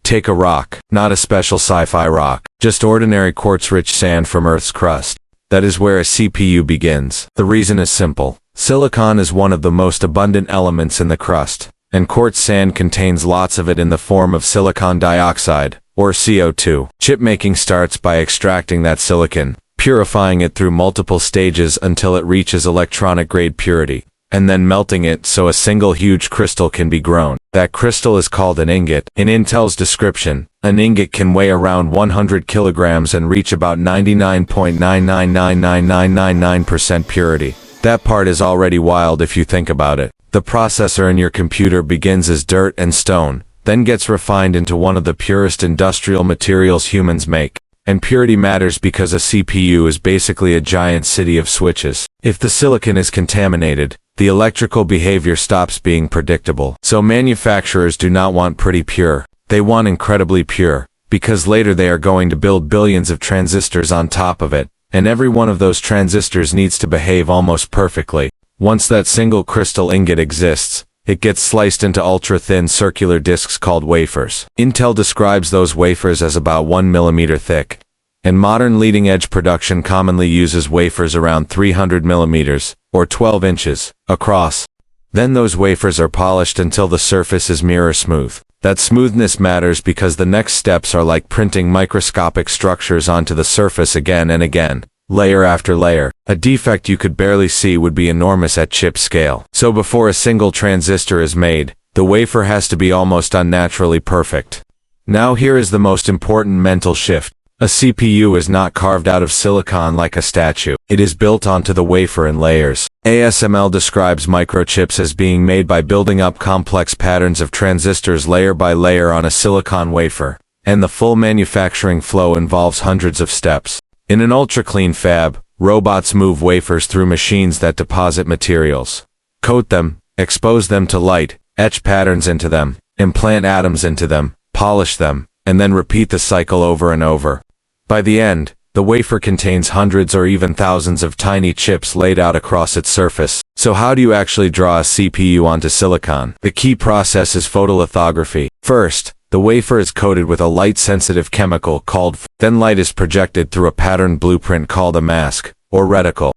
Take a rock, not a special sci-fi rock, just ordinary quartz-rich sand from Earth's crust. That is where a CPU begins. The reason is simple. Silicon is one of the most abundant elements in the crust, and quartz sand contains lots of it in the form of silicon dioxide, or CO2. Chip making starts by extracting that silicon, purifying it through multiple stages until it reaches electronic-grade purity, and then melting it so a single huge crystal can be grown. That crystal is called an ingot. In Intel's description, an ingot can weigh around 100 kilograms and reach about 99.9999999% purity. That part is already wild if you think about it. The processor in your computer begins as dirt and stone, then gets refined into one of the purest industrial materials humans make. And purity matters because a CPU is basically a giant city of switches. If the silicon is contaminated, the electrical behavior stops being predictable. So manufacturers do not want pretty pure. They want incredibly pure, because later they are going to build billions of transistors on top of it, and every one of those transistors needs to behave almost perfectly. Once that single crystal ingot exists, it gets sliced into ultra-thin circular disks called wafers. Intel describes those wafers as about 1 millimeter thick, and modern leading-edge production commonly uses wafers around 300 millimeters, or 12 inches, across. Then those wafers are polished until the surface is mirror smooth. That smoothness matters because the next steps are like printing microscopic structures onto the surface again and again, layer after layer. A defect you could barely see would be enormous at chip scale. So before a single transistor is made, the wafer has to be almost unnaturally perfect. Now here is the most important mental shift. A CPU is not carved out of silicon like a statue. It is built onto the wafer in layers. ASML describes microchips as being made by building up complex patterns of transistors layer by layer on a silicon wafer, and the full manufacturing flow involves hundreds of steps. In an ultra-clean fab, robots move wafers through machines that deposit materials, coat them, expose them to light, etch patterns into them, implant atoms into them, polish them, and then repeat the cycle over and over. By the end, the wafer contains hundreds or even thousands of tiny chips laid out across its surface. So how do you actually draw a CPU onto silicon? The key process is photolithography. First, the wafer is coated with a light-sensitive chemical called then light is projected through a pattern blueprint called a mask, or reticle.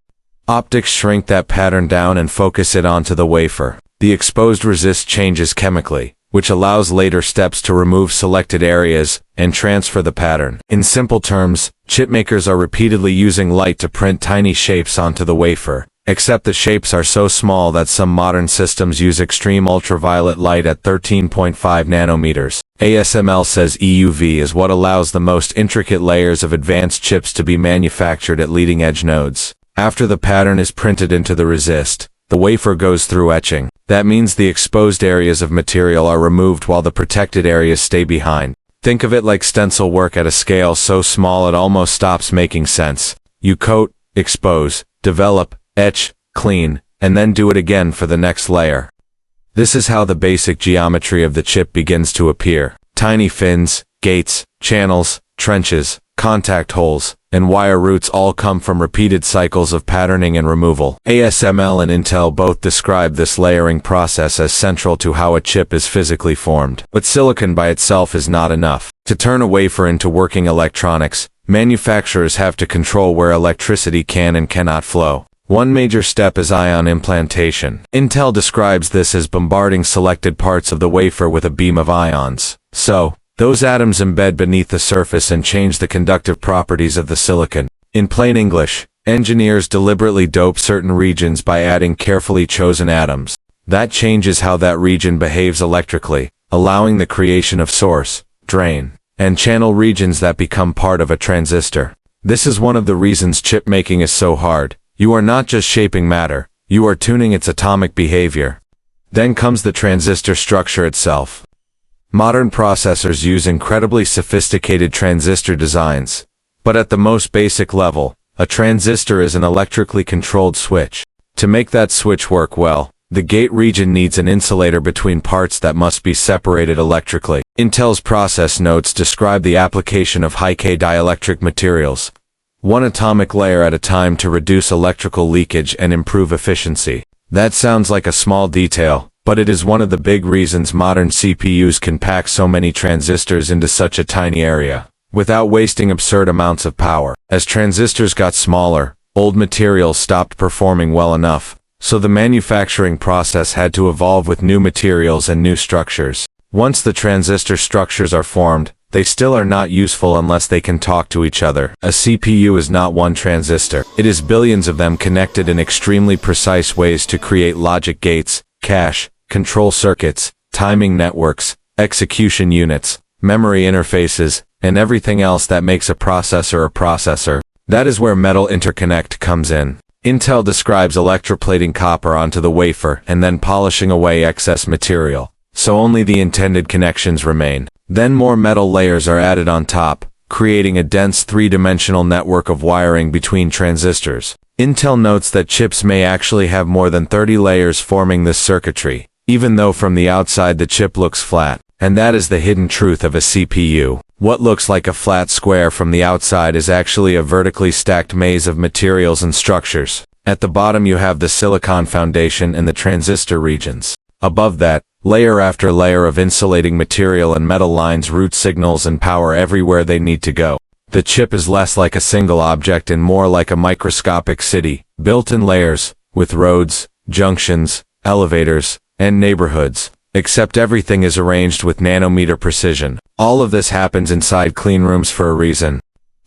Optics shrink that pattern down and focus it onto the wafer. The exposed resist changes chemically, which allows later steps to remove selected areas and transfer the pattern. In simple terms, chipmakers are repeatedly using light to print tiny shapes onto the wafer, except the shapes are so small that some modern systems use extreme ultraviolet light at 13.5 nanometers. ASML says EUV is what allows the most intricate layers of advanced chips to be manufactured at leading-edge nodes. After the pattern is printed into the resist, the wafer goes through etching. That means the exposed areas of material are removed while the protected areas stay behind. Think of it like stencil work at a scale so small it almost stops making sense. You coat, expose, develop, etch, clean, and then do it again for the next layer. This is how the basic geometry of the chip begins to appear. Tiny fins, gates, channels, trenches, contact holes, and wire roots all come from repeated cycles of patterning and removal. ASML and Intel both describe this layering process as central to how a chip is physically formed. But silicon by itself is not enough. To turn a wafer into working electronics, manufacturers have to control where electricity can and cannot flow. One major step is ion implantation. Intel describes this as bombarding selected parts of the wafer with a beam of ions. So, those atoms embed beneath the surface and change the conductive properties of the silicon. In plain English, engineers deliberately dope certain regions by adding carefully chosen atoms. That changes how that region behaves electrically, allowing the creation of source, drain, and channel regions that become part of a transistor. This is one of the reasons chip making is so hard. You are not just shaping matter, you are tuning its atomic behavior. Then comes the transistor structure itself. Modern processors use incredibly sophisticated transistor designs, but at the most basic level, a transistor is an electrically controlled switch. To make that switch work well, the gate region needs an insulator between parts that must be separated electrically. Intel's process notes describe the application of high-K dielectric materials, one atomic layer at a time to reduce electrical leakage and improve efficiency. That sounds like a small detail, But it is one of the big reasons modern CPUs can pack so many transistors into such a tiny area, without wasting absurd amounts of power. As transistors got smaller, old materials stopped performing well enough, so the manufacturing process had to evolve with new materials and new structures. Once the transistor structures are formed, they still are not useful unless they can talk to each other. A CPU is not one transistor. It is billions of them connected in extremely precise ways to create logic gates, cache, control circuits, timing networks, execution units, memory interfaces, and everything else that makes a processor a processor. That is where metal interconnect comes in. Intel describes electroplating copper onto the wafer and then polishing away excess material, so only the intended connections remain. Then more metal layers are added on top, creating a dense three-dimensional network of wiring between transistors. Intel notes that chips may actually have more than 30 layers forming this circuitry, even though from the outside the chip looks flat. And that is the hidden truth of a CPU. What looks like a flat square from the outside is actually a vertically stacked maze of materials and structures. At the bottom you have the silicon foundation and the transistor regions. Above that, layer after layer of insulating material and metal lines route signals and power everywhere they need to go. The chip is less like a single object and more like a microscopic city, built in layers, with roads, junctions, elevators, and neighborhoods. Except everything is arranged with nanometer precision. All of this happens inside clean rooms for a reason.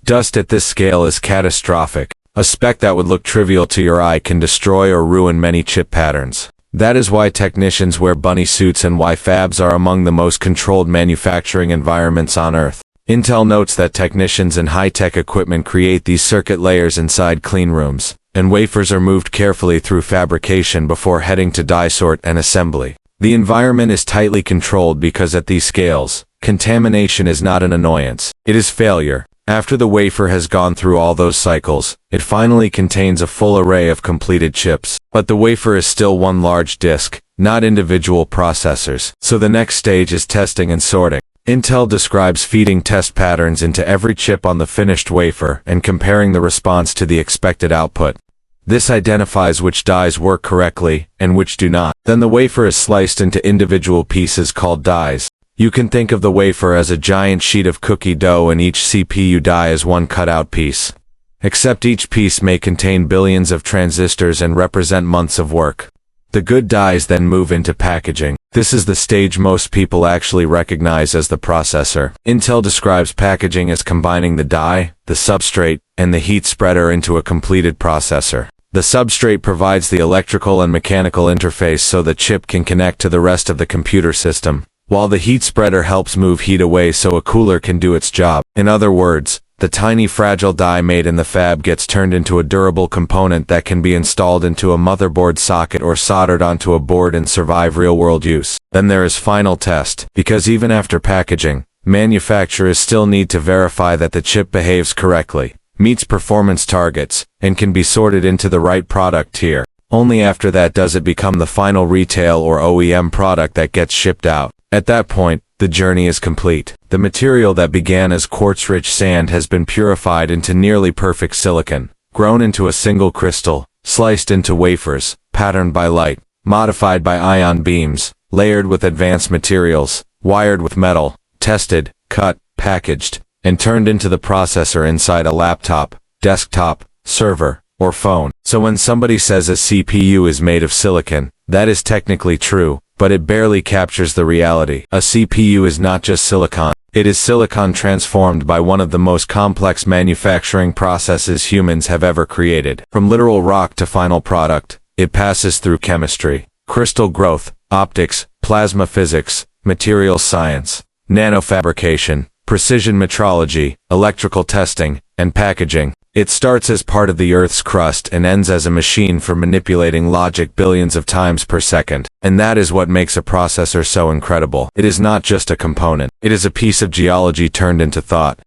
Dust at this scale is catastrophic. A speck that would look trivial to your eye can destroy or ruin many chip patterns. That is why technicians wear bunny suits and why fabs are among the most controlled manufacturing environments on Earth. Intel notes that technicians in high-tech equipment create these circuit layers inside clean rooms, and wafers are moved carefully through fabrication before heading to die sort and assembly. The environment is tightly controlled because at these scales, contamination is not an annoyance. It is failure. After the wafer has gone through all those cycles, it finally contains a full array of completed chips. But the wafer is still one large disk, not individual processors. So the next stage is testing and sorting. Intel describes feeding test patterns into every chip on the finished wafer and comparing the response to the expected output. This identifies which dies work correctly and which do not. Then the wafer is sliced into individual pieces called dies. You can think of the wafer as a giant sheet of cookie dough and each CPU die as one cutout piece. Except each piece may contain billions of transistors and represent months of work. The good dies then move into packaging. This is the stage most people actually recognize as the processor. Intel describes packaging as combining the die, the substrate, and the heat spreader into a completed processor. The substrate provides the electrical and mechanical interface so the chip can connect to the rest of the computer system, while the heat spreader helps move heat away so a cooler can do its job. In other words, the tiny fragile die made in the fab gets turned into a durable component that can be installed into a motherboard socket or soldered onto a board and survive real-world use. Then there is final test, because even after packaging, manufacturers still need to verify that the chip behaves correctly, meets performance targets, and can be sorted into the right product tier. Only after that does it become the final retail or OEM product that gets shipped out. At that point, the journey is complete. The material that began as quartz-rich sand has been purified into nearly perfect silicon, grown into a single crystal, sliced into wafers, patterned by light, modified by ion beams, layered with advanced materials, wired with metal, tested, cut, packaged, and turned into the processor inside a laptop, desktop, server, or phone. So when somebody says a CPU is made of silicon, that is technically true, but it barely captures the reality. A CPU is not just silicon. It is silicon transformed by one of the most complex manufacturing processes humans have ever created. From literal rock to final product, it passes through chemistry, crystal growth, optics, plasma physics, materials science, nanofabrication, precision metrology, electrical testing, and packaging. It starts as part of the Earth's crust and ends as a machine for manipulating logic billions of times per second. And that is what makes a processor so incredible. It is not just a component. It is a piece of geology turned into thought.